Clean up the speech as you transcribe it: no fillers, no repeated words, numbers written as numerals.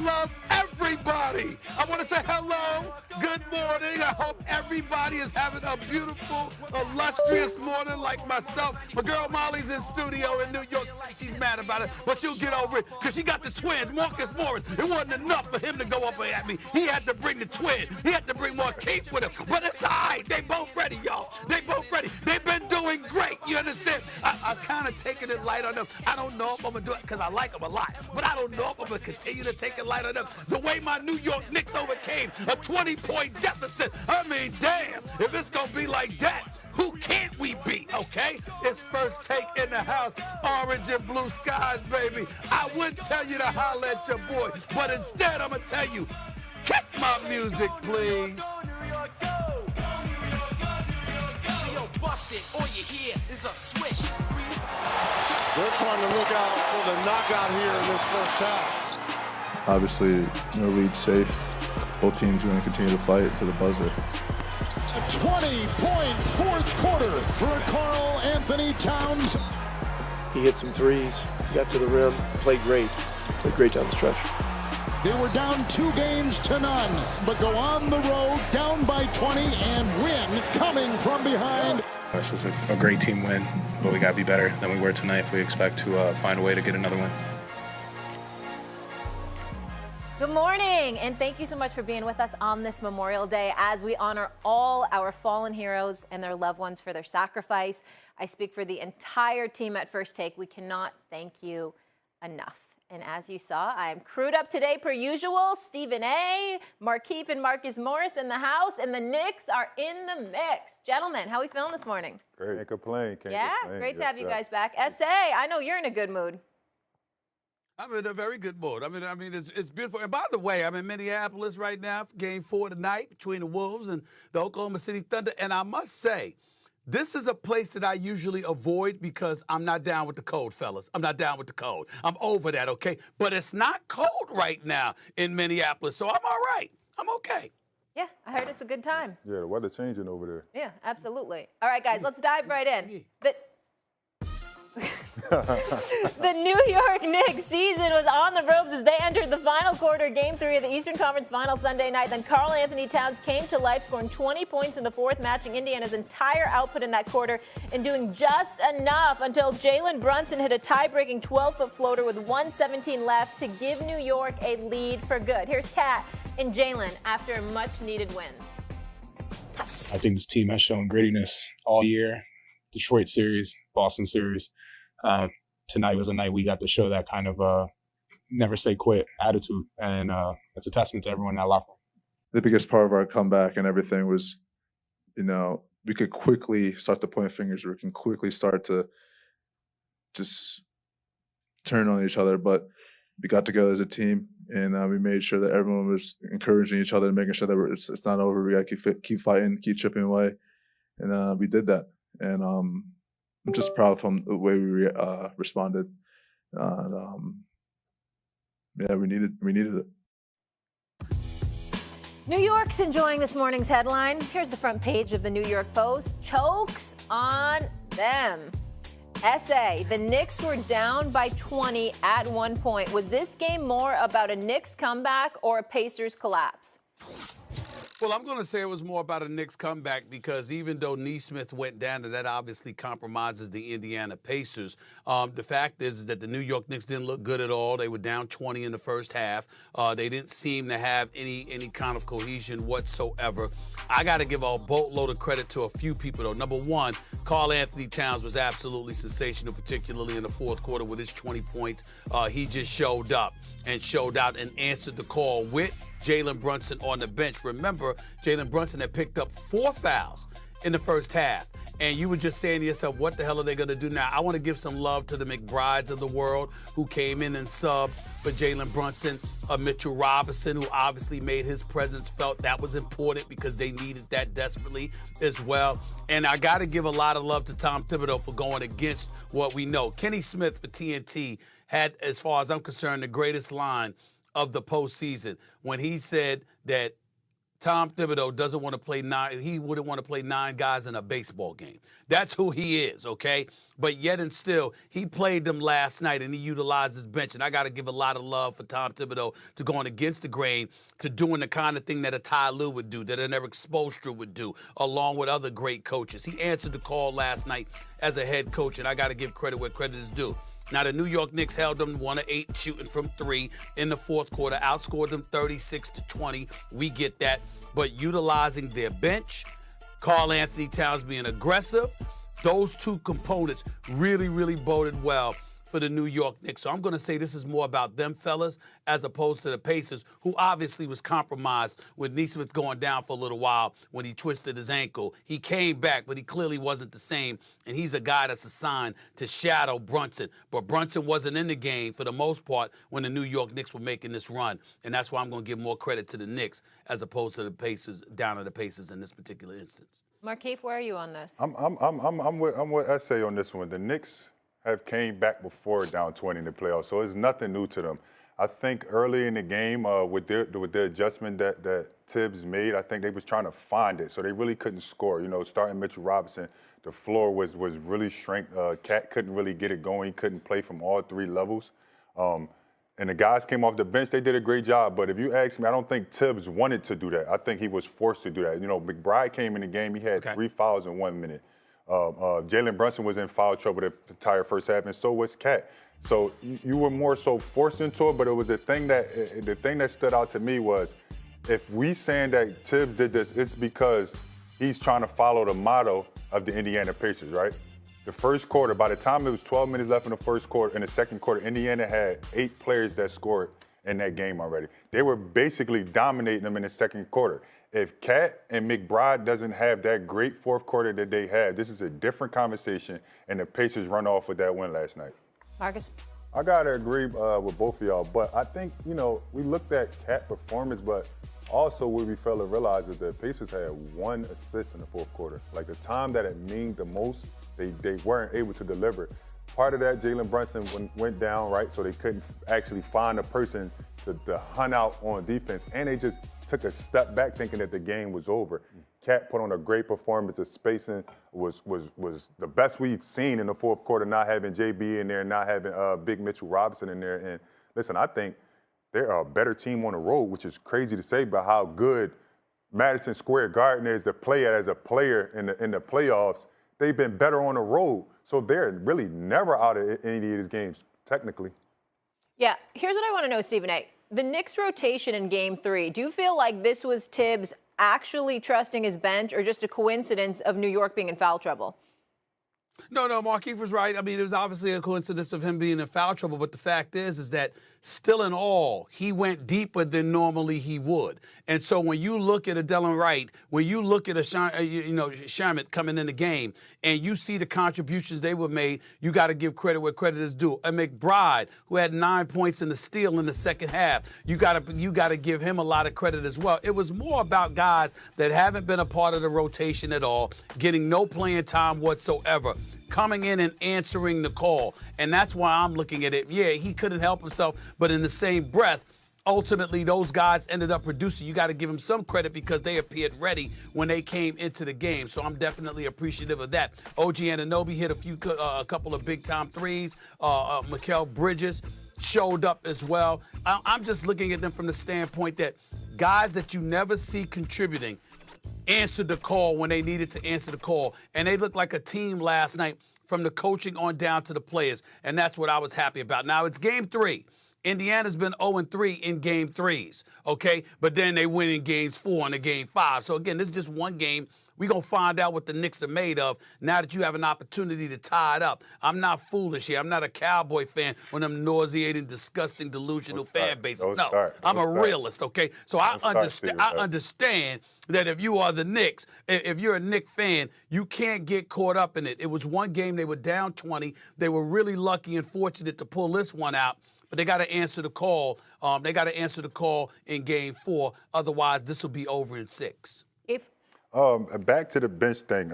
love everybody. I want to say hello, good morning. I hope everybody is having a beautiful, illustrious morning like myself. My girl Molly's in studio in New York. She's mad about it, but she'll get over it because she got the twins, Marcus Morris. It wasn't enough for him to go up at me. He had to bring the twin. He had to bring Marquise with him. But it's all right. They both ready, y'all. They both ready. They've been doing great. You understand? I'm kind of taking it light on them. I don't know if I'm going to do it because I like them a lot, but I don't know if I'm going to continue to take it light on them. The way my New York Knicks overcame a 20-point deficit. I mean, damn, if it's going to be like that, who can't we beat, okay? It's First Take in the house, orange and blue skies, baby. I would tell you to holler at your boy, but instead I'm going to tell you, kick my music, please. All you hear is a swish. They're trying to look out for the knockout here in this first half. Obviously, no lead safe. Both teams are going to continue to fight to the buzzer. A 20-point fourth quarter for Karl Anthony Towns. He hit some threes, got to the rim, played great down the stretch. They were down 2-0, but go on the road down by 20 and win coming from behind. This is a great team win, but we got to be better than we were tonight if we expect to find a way to get another win. Good morning, and thank you so much for being with us on this Memorial Day as we honor all our fallen heroes and their loved ones for their sacrifice. I speak for the entire team at First Take. We cannot thank you enough. And as you saw, I am crewed up today per usual. Stephen A., Markeith and Marcus Morris in the house, and the Knicks are in the mix. Gentlemen, how are we feeling this morning? Great. Can't complain. Great to have you guys back. S.A., I know you're in a good mood. I'm in a very good mood. I mean, it's beautiful. And by the way, I'm in Minneapolis right now for Game 4 tonight between the Wolves and the Oklahoma City Thunder. And I must say, this is a place that I usually avoid because I'm not down with the cold, fellas. I'm not down with the cold. I'm over that, okay? But it's not cold right now in Minneapolis, so I'm all right. I'm okay. Yeah, I heard it's a good time. Yeah, the weather changing over there. Yeah, absolutely. All right, guys, let's dive right in. The New York Knicks season was on the ropes as they entered the final quarter, Game 3 of the Eastern Conference Finals Sunday night. Then Karl Anthony Towns came to life, scoring 20 points in the fourth, matching Indiana's entire output in that quarter and doing just enough until Jalen Brunson hit a tie-breaking 12-foot floater with 1:17 left to give New York a lead for good. Here's Kat and Jalen after a much-needed win. I think this team has shown grittiness all year. Detroit series, Boston series. Tonight was a night we got to show that kind of never say quit attitude, and it's a testament to everyone in that locker room. The biggest part of our comeback and everything was, we could quickly start to point fingers. We can quickly start to just turn on each other, but we got together as a team, and we made sure that everyone was encouraging each other and making sure that it's not over. We got to keep fighting, keep chipping away, and we did that. And I'm just proud from the way we responded. We needed it. New York's enjoying this morning's headline. Here's the front page of the New York Post. Chokes on them. SA, the Knicks were down by 20 at one point. Was this game more about a Knicks comeback or a Pacers collapse? Well, I'm going to say it was more about a Knicks comeback because even though Nesmith went down, and that obviously compromises the Indiana Pacers, the fact is that the New York Knicks didn't look good at all. They were down 20 in the first half. They didn't seem to have any kind of cohesion whatsoever. I got to give a boatload of credit to a few people, though. Number one, Karl Anthony Towns was absolutely sensational, particularly in the fourth quarter with his 20 points. He just showed up and showed out and answered the call with Jalen Brunson on the bench. Remember, Jalen Brunson had picked up 4 fouls in the first half. And you were just saying to yourself, what the hell are they going to do now? I want to give some love to the McBrides of the world who came in and subbed for Jalen Brunson. Mitchell Robinson, who obviously made his presence felt. That was important because they needed that desperately as well. And I got to give a lot of love to Tom Thibodeau for going against what we know. Kenny Smith for TNT had, as far as I'm concerned, the greatest line of the postseason when he said that Tom Thibodeau doesn't want to play nine. He wouldn't want to play 9 guys in a baseball game. That's who he is, okay? But yet and still, he played them last night and he utilized his bench. And I got to give a lot of love for Tom Thibodeau to going against the grain, to doing the kind of thing that a Ty Lue would do, that an Eric Spoelstra would do, along with other great coaches. He answered the call last night as a head coach, and I got to give credit where credit is due. Now, the New York Knicks held them 1 of 8 shooting from 3 in the fourth quarter, outscored them 36-20. We get that. But utilizing their bench, Karl Anthony Towns being aggressive, those two components really, really boded well for the New York Knicks. So I'm going to say this is more about them fellas as opposed to the Pacers, who obviously was compromised with Nesmith going down for a little while when he twisted his ankle. He came back, but he clearly wasn't the same, and he's a guy that's assigned to shadow Brunson. But Brunson wasn't in the game for the most part when the New York Knicks were making this run, and that's why I'm going to give more credit to the Knicks as opposed to the Pacers, down to the Pacers in this particular instance. Markeith, where are you on this? I'm with Essay on this one. The Knicks have came back before down 20 in the playoffs, so it's nothing new to them. I think early in the game, with the adjustment that Tibbs made, I think they was trying to find it, so they really couldn't score. You know, starting Mitchell Robinson, the floor was really shrank. Cat couldn't really get it going. He couldn't play from all 3 levels. And the guys came off the bench. They did a great job. But if you ask me, I don't think Tibbs wanted to do that. I think he was forced to do that. You know, McBride came in the game. He had 3 fouls in 1 minute. Jalen Brunson was in foul trouble the entire first half, and so was Cat. So you were more so forced into it, but it was the thing that stood out to me was, if we saying that Tibbs did this, it's because he's trying to follow the motto of the Indiana Pacers, right? The first quarter, by the time it was 12 minutes left in the first quarter, in the second quarter, Indiana had 8 players that scored in that game already. They were basically dominating them in the second quarter. If Cat and McBride doesn't have that great fourth quarter that they had, this is a different conversation, and the Pacers run off with that win last night. Marcus? I got to agree with both of y'all, but I think, you know, we looked at Cat performance, but also what we failed to realize is that Pacers had 1 assist in the fourth quarter. Like, the time that it meant the most, they weren't able to deliver. Part of that, Jalen Brunson went down, right? So they couldn't actually find a person to hunt out on defense. And they just took a step back thinking that the game was over. Cat put on a great performance. The spacing was the best we've seen in the fourth quarter, not having JB in there, not having Big Mitchell Robinson in there. And listen, I think they're a better team on the road, which is crazy to say, but how good Madison Square Garden is to play as a player in the playoffs. They've been better on the road. So they're really never out of any of these games, technically. Yeah, here's what I want to know, Stephen A. The Knicks rotation in Game 3, do you feel like this was Tibbs actually trusting his bench or just a coincidence of New York being in foul trouble? No, Markeith was right. I mean, it was obviously a coincidence of him being in foul trouble, but the fact is that still in all, he went deeper than normally he would. And so when you look at a Delon Wright, when you look at a Shamet coming in the game, and you see the contributions they were made, you got to give credit where credit is due. A McBride, who had 9 points in the steal in the second half, you got to give him a lot of credit as well. It was more about guys that haven't been a part of the rotation at all, getting no playing time whatsoever, coming in and answering the call. And that's why I'm looking at it. Yeah, he couldn't help himself, but in the same breath, ultimately those guys ended up producing. You got to give them some credit because they appeared ready when they came into the game. So I'm definitely appreciative of that. OG Anunoby hit a couple of big-time threes. Mikal Bridges showed up as well. I'm just looking at them from the standpoint that guys that you never see contributing answered the call when they needed to answer the call. And they looked like a team last night from the coaching on down to the players. And that's what I was happy about. Now, it's Game 3. Indiana's been 0-3 in Game 3s, okay? But then they win in Games 4 and the Game 5. So, again, this is just one game. We're going to find out what the Knicks are made of now that you have an opportunity to tie it up. I'm not foolish here. I'm not a Cowboy fan, one of them nauseating, disgusting, delusional fan bases. No, I'm a realist, okay? So I understand that if you are the Knicks, if you're a Knicks fan, you can't get caught up in it. It was one game. They were down 20. They were really lucky and fortunate to pull this one out. But they got to answer the call. They got to answer the call in Game 4. Otherwise, this will be over in 6. Back to the bench thing,